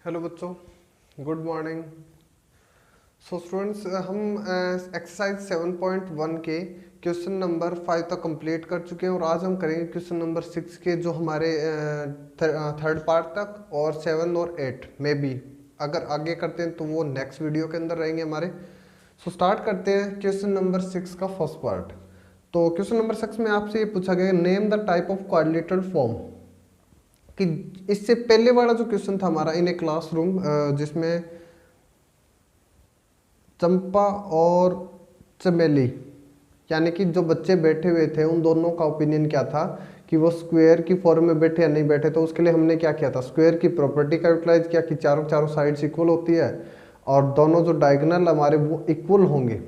Hello बच्चों, good morning. So students, हम exercise 7.1 के क्वेश्चन नंबर 5 तक कंप्लीट कर चुके हैं और आज हम करेंगे क्वेश्चन नंबर 6 के जो हमारे थर्ड पार्ट तक, और 7 और 8 में भी अगर आगे करते हैं तो वो नेक्स्ट वीडियो के अंदर रहेंगे हमारे। सो स्टार्ट करते हैं क्वेश्चन नंबर 6 का फर्स्ट पार्ट। तो क्वेश्चन नंबर 6 में आपसे ये पूछा गया, name the type of quadrilateral form. कि इससे पहले वाला जो क्वेश्चन था हमारा, इन ए क्लासरूम, जिसमें चंपा और चमेली यानी कि जो बच्चे बैठे हुए थे उन दोनों का ओपिनियन क्या था कि वो स्क्वायर की फॉर्म में बैठे या नहीं बैठे। तो उसके लिए हमने क्या किया था, स्क्वायर की प्रॉपर्टी का यूटिलाइज किया कि चारों साइड्स इक्वल होती है और दोनों जो डायगोनल हमारे वो इक्वल होंगे।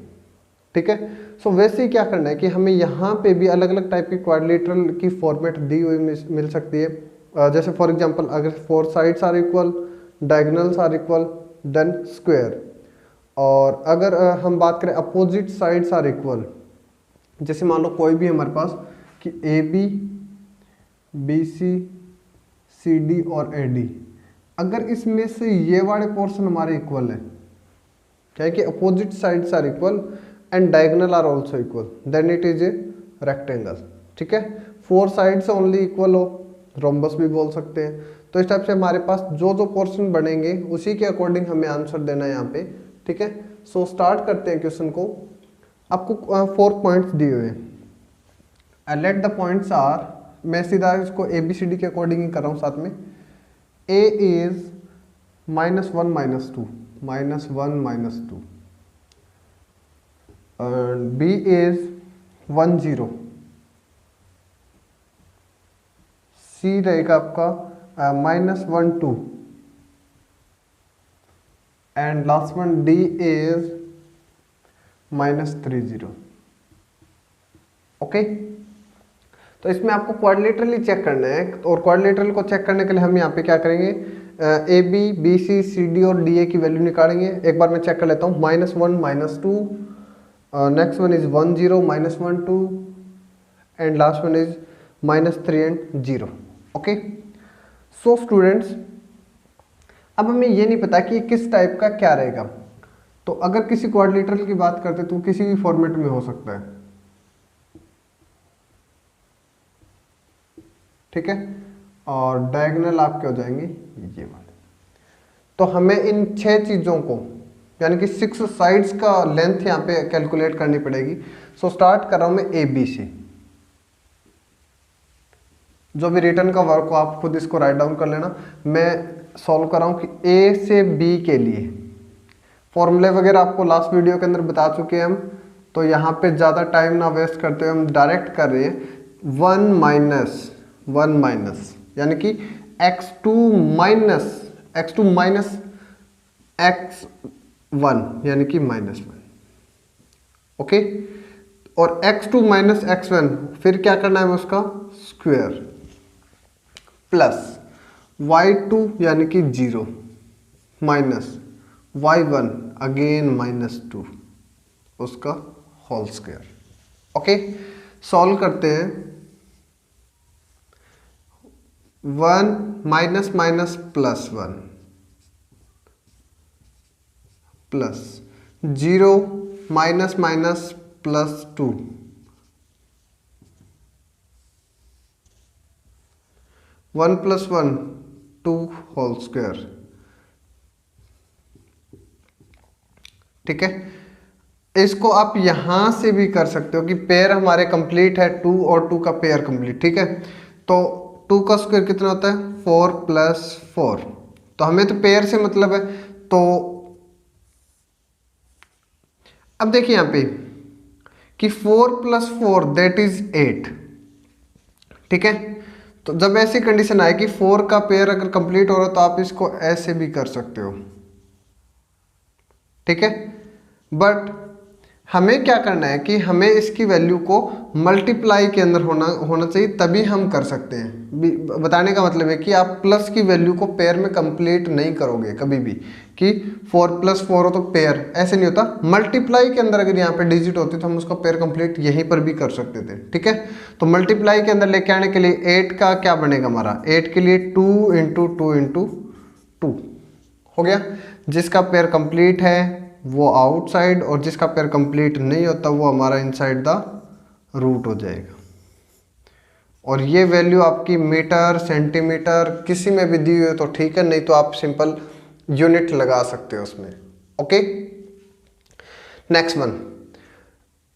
ठीक है। सो वैसे ही क्या करना है कि हमें यहाँ पे भी अलग अलग टाइप की क्वाड्रिलेटरल की फॉर्मेट दी हुई मिल सकती है। जैसे फॉर एग्जांपल, अगर 4 sides are equal, diagonals are equal, then square. और अगर हम बात करें अपोजिट साइड्स आर इक्वल, जैसे मान लो कोई भी हमारे पास कि A B, B C, C D और ए डी, अगर इसमें से ये वाले पोर्शन हमारे इक्वल है, क्या है कि opposite sides are equal and diagonal are also equal, then it is a rectangle. ठीक है। 4 साइड्स ओनली इक्वल हो, रोम्बस भी बोल सकते हैं। तो इस टाइप से हमारे पास जो जो पोर्शन बनेंगे उसी के अकॉर्डिंग हमें आंसर देना है यहाँ पे। ठीक है। सो स्टार्ट करते हैं क्वेश्चन को। आपको 4 पॉइंट्स दिए हुए हैं। लेट द पॉइंट्स आर, मैं सीधा इसको ए बी सी डी के अकॉर्डिंग ही कर रहा हूँ साथ में। ए is -1 -2, -1 -2, and B is 1 0, C रहेगा आपका -1 2, and last one D is -3 0। Okay. तो इसमें आपको क्वाड्रिलेटरली चेक करना है, और क्वाड्रिलेटरल को चेक करने के लिए हम यहाँ पे क्या करेंगे, A B, B C, C D और डी ए की वैल्यू निकालेंगे। एक बार मैं चेक कर लेता हूँ। -1 -2, next one is 1 0 -1 2, and last one is -3 and 0। Okay. So students, अब हमें ये नहीं पता कि ये किस टाइप का क्या रहेगा। तो अगर किसी क्वाड्रिलेटरल की बात करते तो किसी भी फॉर्मेट में हो सकता है। ठीक है। और डायगोनल आपके हो जाएंगे ये वाले। तो हमें इन 6 चीजों को, यानी कि 6 साइड्स का लेंथ यहाँ पे कैलकुलेट करनी पड़ेगी। सो स्टार्ट कर रहा हूं मैं ए बी से। जो भी रिटर्न का वर्क हो आप खुद इसको राइट डाउन कर लेना। मैं सॉल्व कर रहा हूं कि ए से बी के लिए फॉर्मूले वगैरह आपको लास्ट वीडियो के अंदर बता चुके हैं हम, तो यहाँ पे ज़्यादा टाइम ना वेस्ट करते हुए हम डायरेक्ट कर रहे हैं। 1 माइनस यानी कि x2 माइनस x1 यानी कि -1। ओके। और x2 माइनस x1 फिर क्या करना है उसका स्क्वायर, प्लस y2 यानी कि 0 माइनस y1 अगेन -2 उसका होल स्क्वायर। ओके। सॉल्व करते हैं। 1 minus minus +1 plus 0 minus minus +2, 1 + 1 2 whole square. ठीक है। इसको आप यहां से भी कर सकते हो कि पेयर हमारे कंप्लीट है, 2 और 2 का पेयर कंप्लीट। ठीक है। तो 2 का स्क्वायर कितना होता है 4 + 4। तो हमें तो पेयर से मतलब है। तो अब देखिए यहां पे कि 4 + 4 दैट इज 8। ठीक है। तो जब ऐसी कंडीशन आए कि 4 का पेयर अगर कंप्लीट हो रहा है तो आप इसको ऐसे भी कर सकते हो। ठीक है। बट हमें क्या करना है कि हमें इसकी वैल्यू को मल्टीप्लाई के अंदर होना चाहिए, तभी हम कर सकते हैं। बताने का मतलब है कि आप प्लस की वैल्यू को पेयर में कंप्लीट नहीं करोगे कभी भी, कि 4 + 4 हो तो पेयर, ऐसे नहीं होता। मल्टीप्लाई के अंदर अगर यहाँ पे डिजिट होती तो हम उसका पेयर कंप्लीट यहीं पर भी कर सकते थे। ठीक है। तो मल्टीप्लाई के अंदर लेके आने के लिए 8 का क्या बनेगा हमारा, 8 के लिए 2 × 2 × 2, हो गया। जिसका पेयर कंप्लीट है वो आउटसाइड और जिसका पेयर कंप्लीट नहीं होता वो हमारा इनसाइड द रूट हो जाएगा। और ये वैल्यू आपकी मीटर सेंटीमीटर किसी में भी दी हुई है तो ठीक है, नहीं तो आप सिंपल यूनिट लगा सकते हो उसमें। Okay, next one.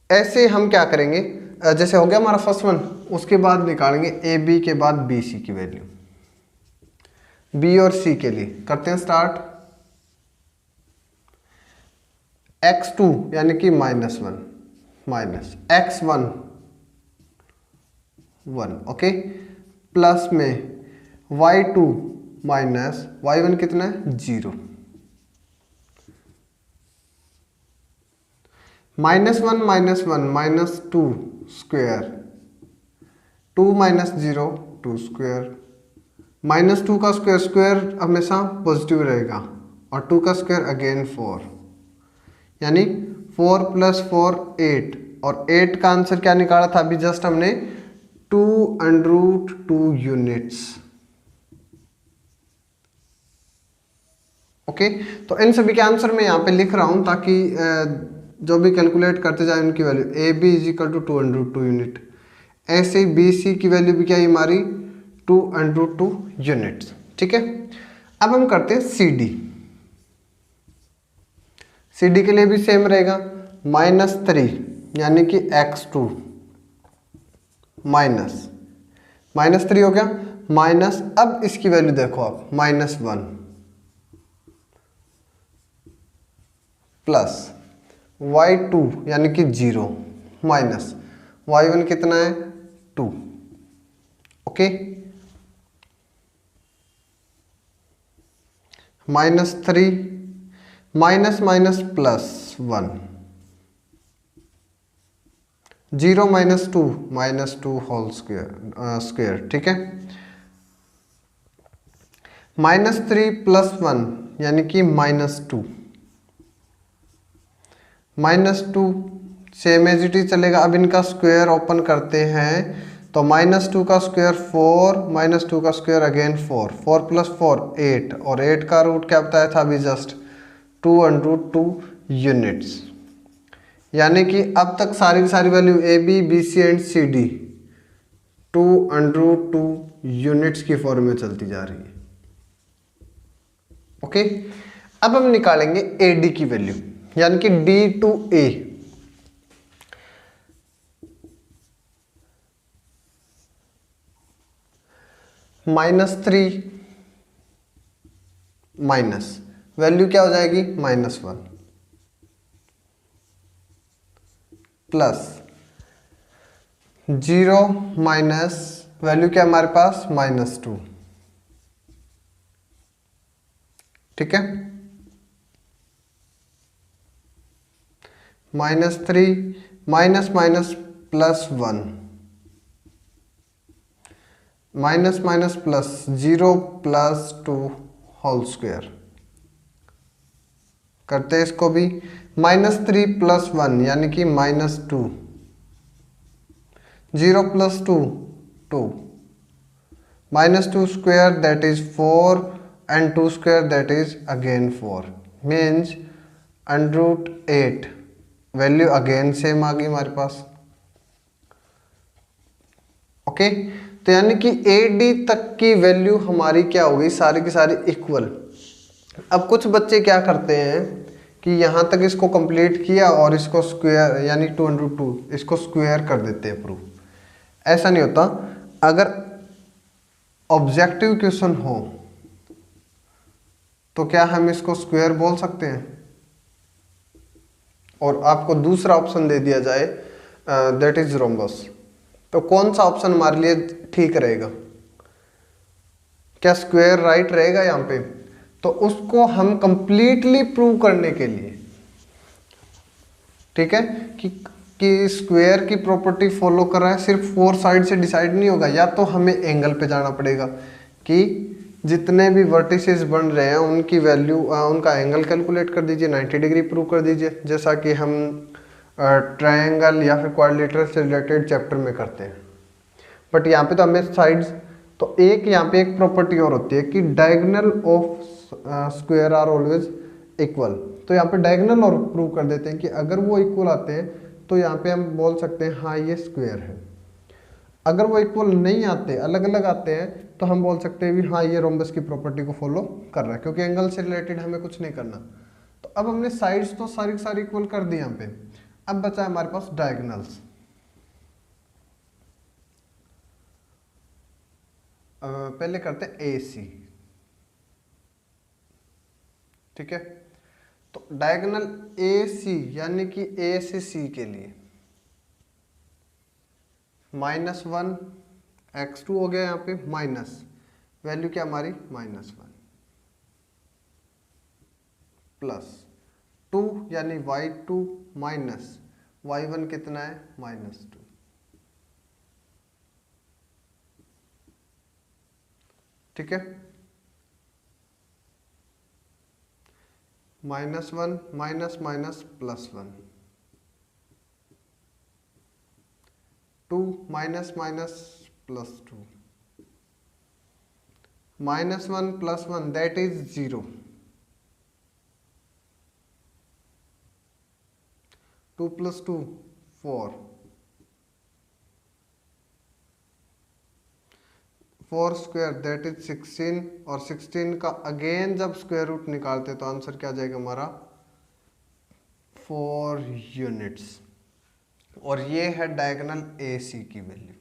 ऐसे हम क्या करेंगे, जैसे हो गया हमारा फर्स्ट वन, उसके बाद निकालेंगे ए बी के बाद बी सी की वैल्यू। बी और सी के लिए करते हैं स्टार्ट। x2 यानी कि -1 माइनस x1 1, ओके, प्लस में y2 माइनस y1 कितना है 0, -1 -2 स्क्वायर, 2 - 0 2 स्क्वायर, -2 का स्क्वायर, स्क्वायर हमेशा पॉजिटिव रहेगा, और 2 का स्क्वायर अगेन 4, यानी 4 + 4 8, और 8 का आंसर क्या निकाला था अभी जस्ट हमने 2√2 यूनिट्स। ओके, तो इन सभी के आंसर मैं यहाँ पे लिख रहा हूँ ताकि जो भी कैलकुलेट करते जाए उनकी वैल्यू। ए बी = 2√2 यूनिट, ऐसे ही बी सी की वैल्यू भी क्या है हमारी 2√2 यूनिट्स। ठीक है, अब हम करते हैं सी डी। सी डी के लिए भी सेम रहेगा, -3 यानी कि x2 -3 हो गया, माइनस, अब इसकी वैल्यू देखो आप -1 प्लस y2 यानी कि 0 माइनस y1 कितना है 2, okay, -3 minus minus +1, 0 - 2 whole square, ठीक है, -3 + 1 यानी कि -2, -2 सेम एज इट इज चलेगा। अब इनका स्क्वायर ओपन करते हैं तो -2 का स्क्वायर 4, -2 का स्क्वायर अगेन 4, 4 + 4 8, और 8 का रूट क्या बताया था अभी जस्ट 2√2 यूनिट्स। यानी कि अब तक सारी की सारी value A B B C and C D 2√2 units की फॉर्म में चलती जा रही है। ओके, अब हम निकालेंगे ए डी की वैल्यू, यानी कि D to A। -3 minus value क्या हो जाएगी -1 प्लस 0 माइनस वैल्यू क्या हमारे पास -2, ठीक है, -3 minus minus +1 minus minus plus 0 + 2 whole square. करते हैं इसको भी, -3 + 1 यानी कि -2, 0 + 2 2, -2 square that is 4 and 2 square that is again 4, means √8 value again same आ गई हमारे पास। ओके, तो यानी कि ए डी तक की वैल्यू हमारी क्या हो गई, सारी की सारी इक्वल। अब कुछ बच्चे क्या करते हैं कि यहाँ तक इसको कंप्लीट किया और इसको स्क्वायर यानी 2√2 इसको स्क्वायर कर देते हैं प्रूफ। ऐसा नहीं होता। अगर ऑब्जेक्टिव क्वेश्चन हो तो क्या हम इसको स्क्वायर बोल सकते हैं, और आपको दूसरा ऑप्शन दे दिया जाए दैट इज रोम्बस, तो कौन सा ऑप्शन हमारे लिए ठीक रहेगा? क्या स्क्वायर राइट रहेगा यहाँ पे? तो उसको हम कंप्लीटली प्रूव करने के लिए, ठीक है, कि स्क्वायर की प्रॉपर्टी फॉलो कर रहा है, सिर्फ 4 साइड से डिसाइड नहीं होगा। या तो हमें एंगल पे जाना पड़ेगा कि जितने भी वर्टिसेस बन रहे हैं उनकी वैल्यू उनका एंगल कैलकुलेट कर दीजिए, 90 डिग्री प्रूव कर दीजिए, जैसा कि हम ट्रायंगल या फिर क्वाड्रिलेटरल से रिलेटेड चैप्टर में करते हैं। बट यहाँ पे तो हमें साइड्स, तो एक यहाँ पे एक प्रॉपर्टी और होती है कि diagonal of square are always equal. तो यहाँ पे डायगोनल और प्रूव कर देते हैं कि अगर वो इक्वल आते हैं तो यहाँ पे हम बोल सकते हैं हाँ ये स्क्वायर है। अगर वो इक्वल नहीं आते, अलग अलग आते हैं, तो हम बोल सकते हैं भी हाँ ये रोम्बस की प्रॉपर्टी को फॉलो कर रहा है, क्योंकि एंगल से रिलेटेड हमें कुछ नहीं करना। तो अब हमने साइड्स तो सारी सारी इक्वल कर दी यहाँ पे। अब बचा है हमारे पास डायगोनल्स। पहले करते हैं ए सी, ठीक है। तो डायगोनल ए सी यानी कि ए से सी के लिए -1 x2 हो गया, यहाँ पे माइनस वैल्यू क्या हमारी -1 प्लस 2 यानी y2 माइनस y1 कितना है -2, ठीक है। -1 minus minus +1, 2 minus minus +2, -1 +1 that is 0, 2 + 2 4, 4 square that is 16, और 16 का अगेन जब स्क्वायर रूट निकालते तो आंसर क्या आ जाएगा हमारा 4 यूनिट्स। और ये है डायगोनल ए सी की वैल्यू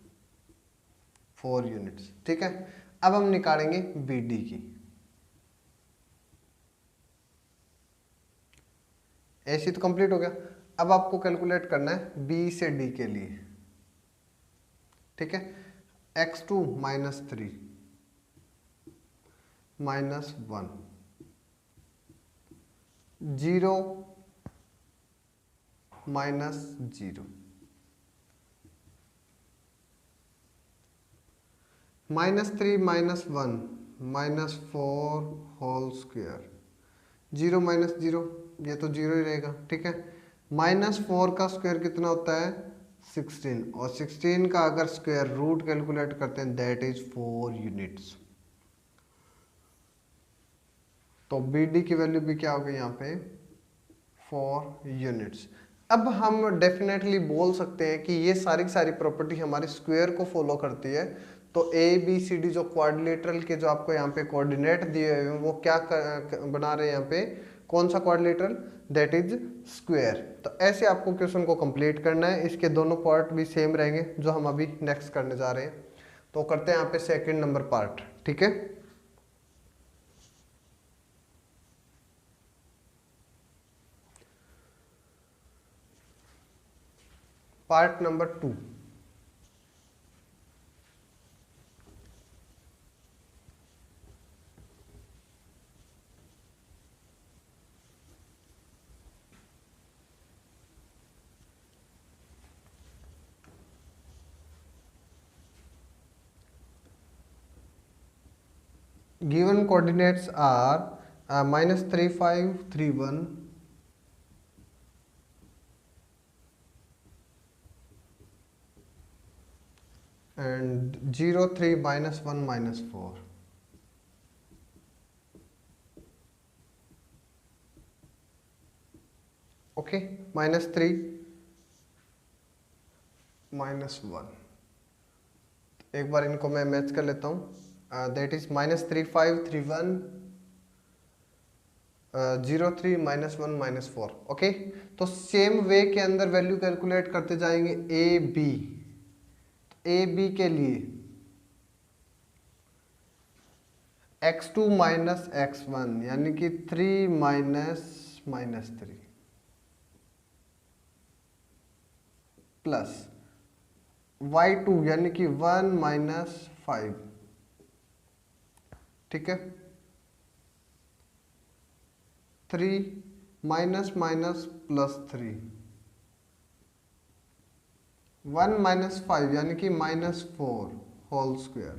4 यूनिट्स, ठीक है। अब हम निकालेंगे बी डी की। ए सी तो कंप्लीट हो गया, अब आपको कैलकुलेट करना है बी से डी के लिए, ठीक है। x2 -3 -1 0 -0 -3 -1 -4 होल स्क्वायर, 0 -0 ये तो 0 ही रहेगा, ठीक है। -4 का स्क्वायर कितना होता है 16, और 16 का अगर स्क्वायर रूट कैलकुलेट करते हैं दैट इज 4 यूनिट्स। तो बी डी की वैल्यू भी क्या हो गई यहाँ पे 4 यूनिट्स। अब हम डेफिनेटली बोल सकते हैं कि ये सारी सारी प्रॉपर्टी हमारे स्क्वायर को फॉलो करती है। तो ए बी सी डी जो क्वाड्रिलेटरल के जो आपको यहाँ पे कोऑर्डिनेट दिए हुए हैं वो क्या बना रहे हैं यहाँ पे, कौन सा क्वाड्रिलेटरल, दैट इज स्क्वायर। तो ऐसे आपको क्वेश्चन को कंप्लीट करना है, इसके दोनों पार्ट भी सेम रहेंगे जो हम अभी नेक्स्ट करने जा रहे हैं। तो करते हैं यहाँ पे सेकेंड नंबर पार्ट, ठीक है। Part number 2, given coordinates are -3531 and 03 -1 -4. Okay, -3 -1, एक बार इनको मैं मैच कर लेता हूँ, दैट इज -3531 03 -1 -4। ओके, तो सेम वे के अंदर वैल्यू कैलकुलेट करते जाएंगे ए बी। ए बी के लिए x2 -x1 यानी कि 3 -3 प्लस y2 यानी कि 1 -5, ठीक है। 3 +3 1 -5 यानी कि -4 होल स्क्वायर,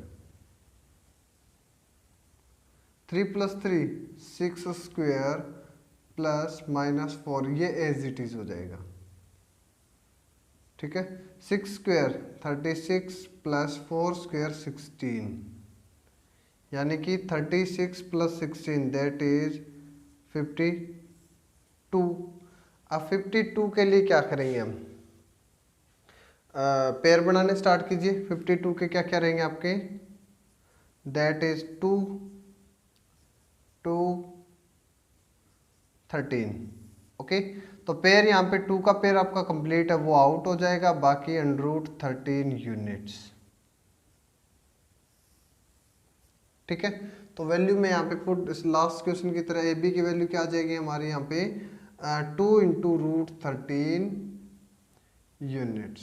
3 + 3 6 स्क्वायर प्लस -4, ये एज इट इज हो जाएगा, ठीक है। 6 स्क्वायर 36 प्लस 4 स्क्वायर 16, यानी कि 36 + 16 दैट इज 52। अब 52 के लिए क्या करेंगे हम, पेयर बनाने स्टार्ट कीजिए। 52 के क्या क्या रहेंगे आपके, दैट इज 2 2 13। ओके, तो पेयर यहाँ पे 2 का पेयर आपका कंप्लीट है, वो आउट हो जाएगा, बाकी √13 यूनिट्स। ठीक है, तो वैल्यू में यहाँ पे पुट लास्ट क्वेश्चन की तरह ए बी की वैल्यू क्या आ जाएगी हमारे यहाँ पे 2 × √13 यूनिट्स।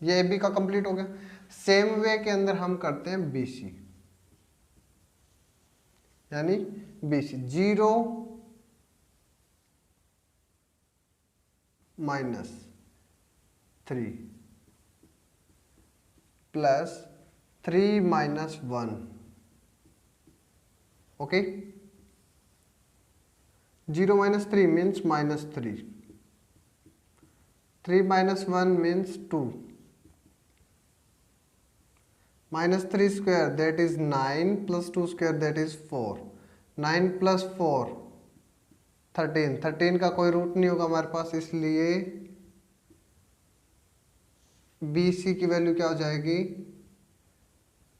ये ए बी का कंप्लीट हो गया। सेम वे के अंदर हम करते हैं बी सी, यानी B C 0 - 3 + 3 - 1। Okay, 0 - 3 means -3, 3 - 1 means 2, -3 square that is 9 + 2 square that is 4, 9 + 4 13, 13 का कोई रूट नहीं होगा हमारे पास, इसलिए बी सी की वैल्यू क्या हो जाएगी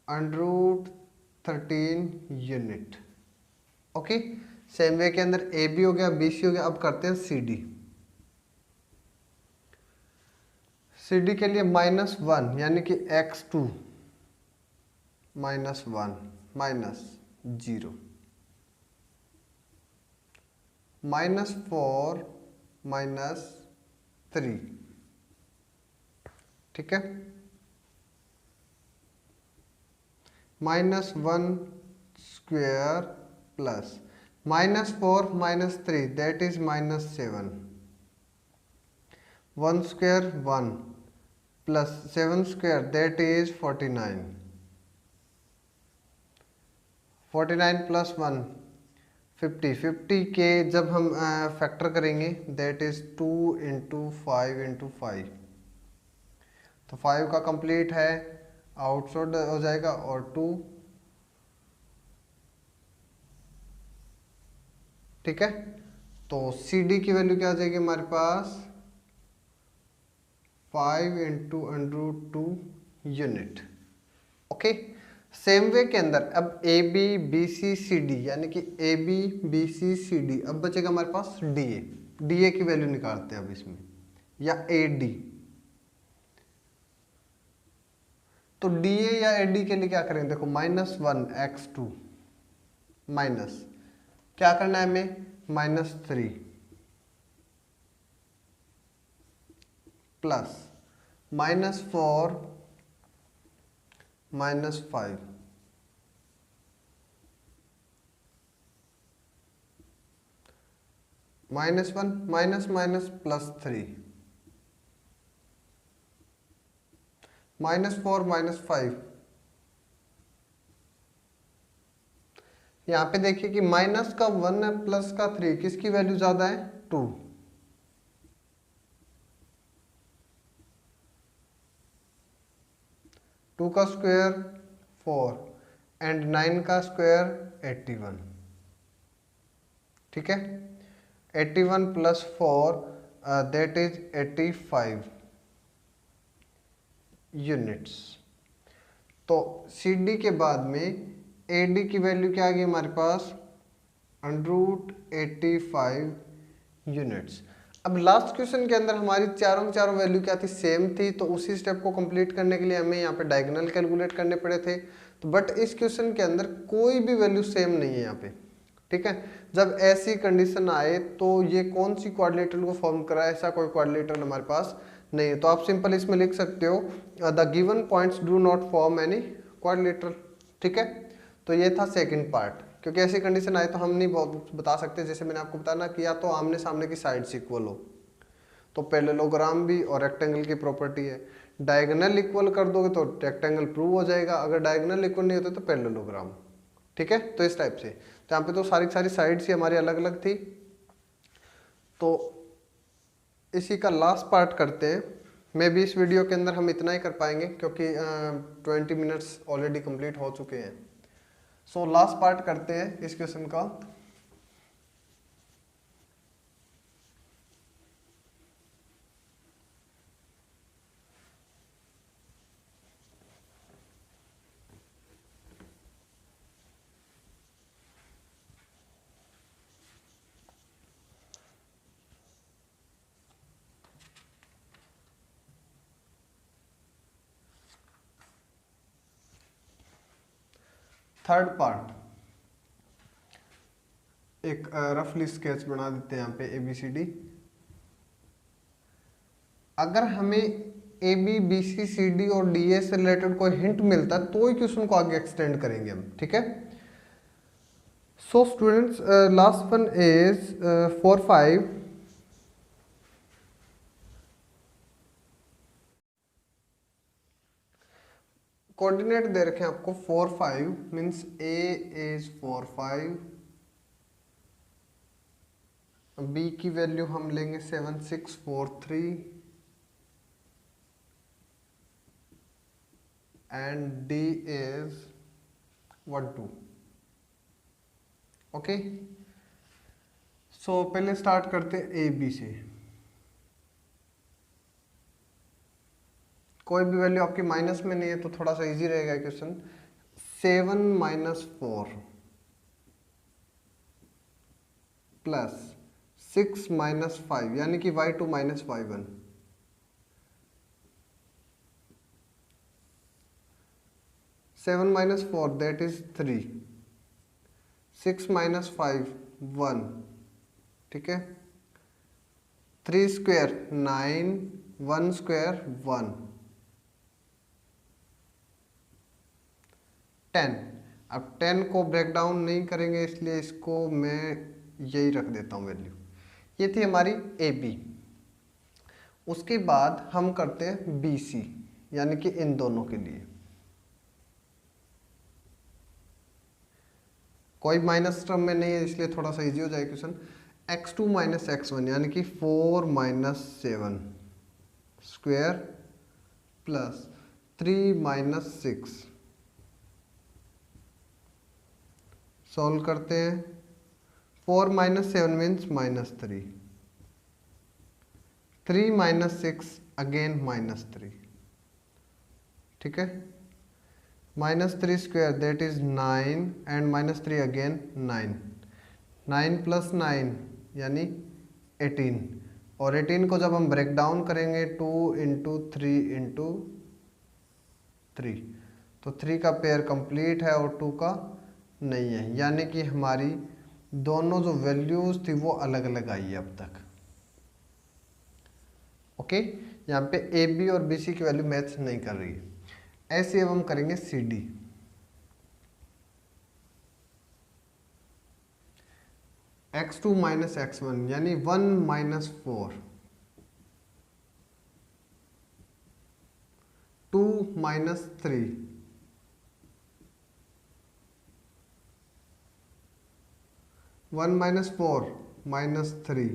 √13 यूनिट। ओके, सेम वे के अंदर ए बी हो गया, बी सी हो गया। अब करते हैं सी डी। सी डी के लिए -1 यानी कि x2 -1 - 0 -4 -3। ठीक है, -1 square plus -4 -3 that is -7, 1 square 1 plus 7 square that is 49, 49 plus 1 50, 50 के जब हम फैक्टर करेंगे दैट इज 2 × 5 × 5, तो 5 का कंप्लीट है, आउटसाइड हो जाएगा, और 2। ठीक है, तो सी डी की वैल्यू क्या आ जाएगी हमारे पास 5 × √2 यूनिट। ओके, सेम वे के अंदर अब A B B C C D, यानी कि A B B C C D, अब बचेगा हमारे पास डी ए। डी ए की वैल्यू निकालते हैं अब इसमें, या ए डी। तो डी ए या ए डी के लिए क्या करेंगे, देखो -1 x2 माइनस क्या करना है हमें -3 प्लस -4 -5 -1 माइनस +3 -4 -5। यहाँ पे देखिए कि माइनस का 1 है प्लस का 3, किसकी वैल्यू ज्यादा है 2। टू का स्क्वायर 4 एंड 9 का स्क्वायर 81। ठीक है, 81 + 4 दैट इज 85 यूनिट्स। तो सी डी के बाद में ए डी की वैल्यू क्या आ गई हमारे पास √85 यूनिट्स। अब लास्ट क्वेश्चन के अंदर हमारी चारों वैल्यू क्या थी, सेम थी, तो उसी स्टेप को कंप्लीट करने के लिए हमें यहाँ पे डायगोनल कैलकुलेट करने पड़े थे। तो बट इस क्वेश्चन के अंदर कोई भी वैल्यू सेम नहीं है यहाँ पे। ठीक है, जब ऐसी कंडीशन आए तो ये कौन सी क्वाड्रिलेटरल को फॉर्म करा है, ऐसा कोई क्वाड्रिलेटरल हमारे पास नहीं है। तो आप सिंपल इसमें लिख सकते हो the given points do not form any quadrilateral. ठीक है, तो ये था सेकंड पार्ट, क्योंकि ऐसी कंडीशन आए तो हम नहीं बता सकते, जैसे मैंने आपको बताना कि या तो आमने सामने की साइड्स इक्वल हो, तो पैरेललोग्राम भी और रेक्टेंगल की प्रॉपर्टी है। डायगोनल इक्वल कर दोगे तो रेक्टेंगल प्रूव हो जाएगा, अगर डायगोनल इक्वल नहीं होते तो पैरेललोग्राम। ठीक है, तो इस टाइप से, तो यहाँ पे तो सारी साइड्स ही हमारी अलग अलग थी। तो इसी का लास्ट पार्ट करते हैं। मे भी इस वीडियो के अंदर हम इतना ही कर पाएंगे, क्योंकि 20 मिनट्स ऑलरेडी कंप्लीट हो चुके हैं। सो लास्ट पार्ट करते हैं इस क्वेश्चन का। थर्ड पार्ट, एक रफली स्केच बना देते हैं यहाँ पे ABCD। अगर हमें AB BC CD और DA से रिलेटेड कोई हिंट मिलता है तो ही क्वेश्चन को आगे एक्सटेंड करेंगे हम, ठीक है। So students, last one is 4-5। Coordinate दे रखे हैं आपको 4-5, मीन्स A इज 4-5, B की वैल्यू हम लेंगे 7-6-4-3 and D is 1-2। Okay, so पहले स्टार्ट करते हैं AB से। कोई भी वैल्यू आपकी माइनस में नहीं है तो थोड़ा सा इजी रहेगा क्वेश्चन। 7-4 प्लस 6-5 यानी कि y2 - y1। 7 - 4 दैट इज 3, 6 - 5 1, ठीक है। 3 स्क्वायर 9, 1 स्क्वायर 1, 10। अब 10 को ब्रेक डाउन नहीं करेंगे इसलिए इसको मैं यही रख देता हूँ वैल्यू। ये थी हमारी AB। उसके बाद हम करते हैं BC, यानी कि इन दोनों के लिए कोई माइनस टर्म में नहीं है इसलिए थोड़ा सा इजी हो जाएगा क्वेश्चन। x2 - x1 यानी कि 4 - 7 स्क्वायर प्लस 3 - 6। सॉल्व करते हैं। 4 - 7 मीन्स -3, 3 - 6 अगेन -3, ठीक है। -3 square that is 9 and -3 again 9, 9 + 9 यानी 18। और 18 को जब हम ब्रेक डाउन करेंगे 2 × 3 × 3 तो 3 का पेयर कंप्लीट है और 2 का नहीं है, यानी कि हमारी दोनों जो वैल्यूज थी वो अलग अलग आई है अब तक। ओके, यहाँ पे AB और BC की वैल्यू मैच नहीं कर रही है। ऐसे अब हम करेंगे CD। x2 - x1 यानी 1 - 4, 2 - 3, 1 - 4 -3,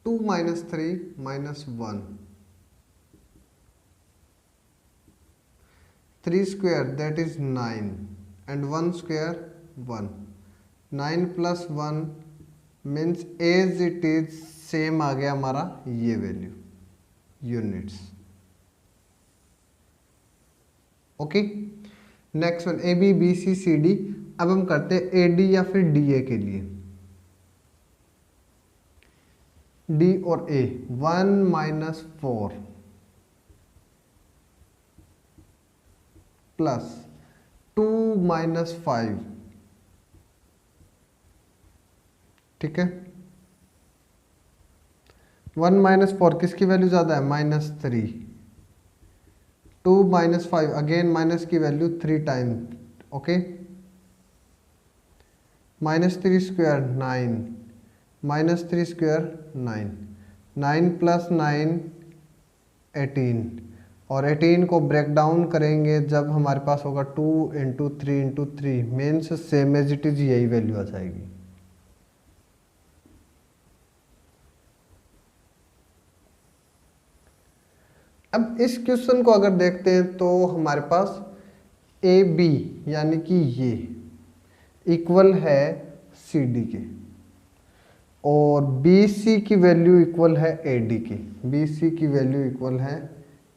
2 - 3 -1, 3 square that is 9 and 1 square 1, 9 + 1 means as it is same आ गया हमारा ये value units. Okay, next one AB BC CD। अब हम करते हैं AD या फिर DA के लिए। D और A 1 - 4 प्लस 2 - 5, ठीक है। 1 - 4 किसकी वैल्यू ज़्यादा है? -3। 2 - 5 अगेन माइनस की value 3 time, okay. -3 square 9, -3 square 9, 9 + 9 18। और 18 को ब्रेक डाउन करेंगे जब हमारे पास होगा 2 × 3 × 3 means same as it is यही वैल्यू आ जाएगी। अब इस क्वेश्चन को अगर देखते हैं तो हमारे पास ए बी यानी कि ये इक्वल है सी डी के, और बी सी की वैल्यू इक्वल है ए डी की, बी सी की वैल्यू इक्वल है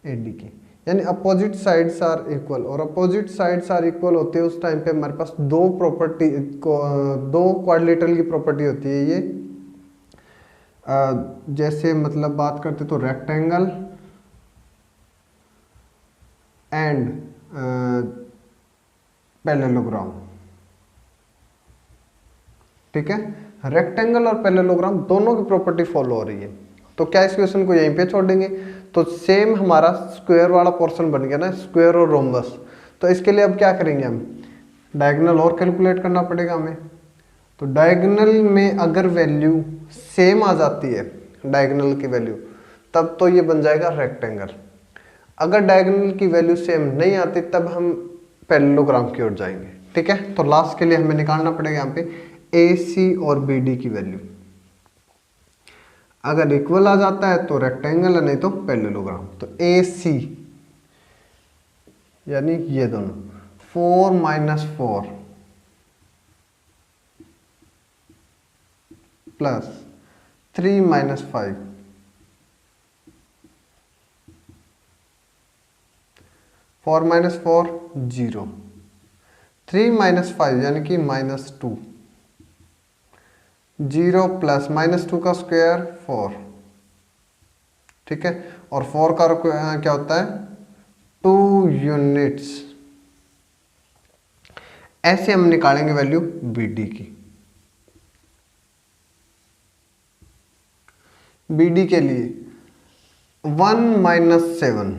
ए डी की, यानी अपोजिट साइड्स आर इक्वल। और अपोजिट साइड्स आर इक्वल होते हैं उस टाइम पे हमारे पास दो प्रॉपर्टी दो क्वाड्रिलेटरल की प्रॉपर्टी होती है ये। जैसे मतलब बात करते तो रेक्टेंगल एंड पैरेललोग्राम, ठीक है। रेक्टेंगल और पैरेललोग्राम दोनों की प्रॉपर्टी फॉलो हो रही है, तो क्या इस क्वेश्चन को यहीं पे छोड़ देंगे? तो सेम हमारा स्क्वायर वाला पोर्शन बन गया ना, स्क्वायर और रोम्बस। तो इसके लिए अब क्या करेंगे हम, डायगोनल और कैलकुलेट करना पड़ेगा हमें। तो डायगोनल में अगर वैल्यू सेम आ जाती है, डायगोनल की वैल्यू, तब तो ये बन जाएगा रेक्टेंगल। अगर डायगोनल की वैल्यू सेम नहीं आती तब हम पैरेललोग्राम की ओर जाएंगे, ठीक है। तो लास्ट के लिए हमें निकालना पड़ेगा यहाँ पे ए सी और बी डी की वैल्यू। अगर इक्वल आ जाता है तो रेक्टेंगल है, नहीं तो पैरेललोग्राम। तो ए सी यानी ये दोनों 4 - 4 प्लस 3 - 5 4 - 4 0, 3 - 5 यानी कि -2, 0 प्लस -2 का स्क्वायर 4, ठीक है। और 4 का क्या होता है 2 यूनिट्स। ऐसे हम निकालेंगे वैल्यू बी डी की। बी डी के लिए 1 - 7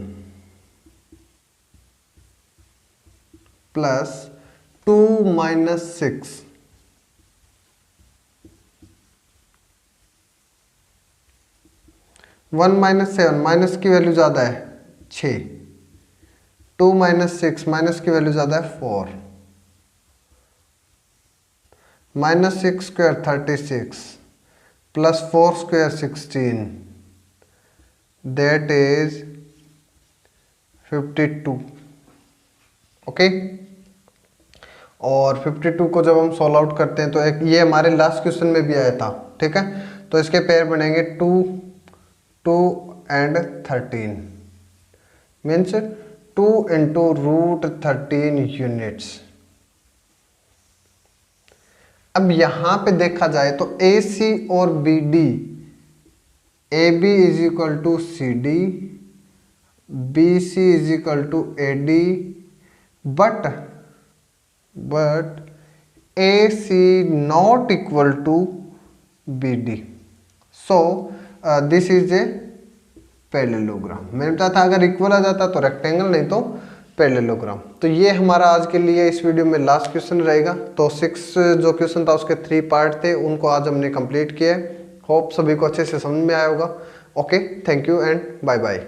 प्लस 2 - 6 1 - 7 माइनस की वैल्यू ज्यादा है 6, 2 - 6 माइनस की वैल्यू ज्यादा है 4, -6 square 36 plus 4 square 16, that is 52, okay. और 52 को जब हम सॉल्व आउट करते हैं तो एक ये हमारे लास्ट क्वेश्चन में भी आया था, ठीक है। तो इसके पेयर बनेंगे 2, 2 एंड 13 मीन्स 2 × √13 यूनिट्स। अब यहां पे देखा जाए तो ए सी और B D, A B is equal to C D, B C is equal to A D, but A C not equal to B D. So this is a parallelogram. मैंने बताया था अगर equal आ जाता तो rectangle, नहीं तो parallelogram. तो ये हमारा आज के लिए इस वीडियो में लास्ट क्वेश्चन रहेगा। तो 6 जो क्वेश्चन था उसके 3 पार्ट थे, उनको आज हमने कंप्लीट किया है। होप सभी को अच्छे से समझ में आया होगा। Okay, thank you and bye bye.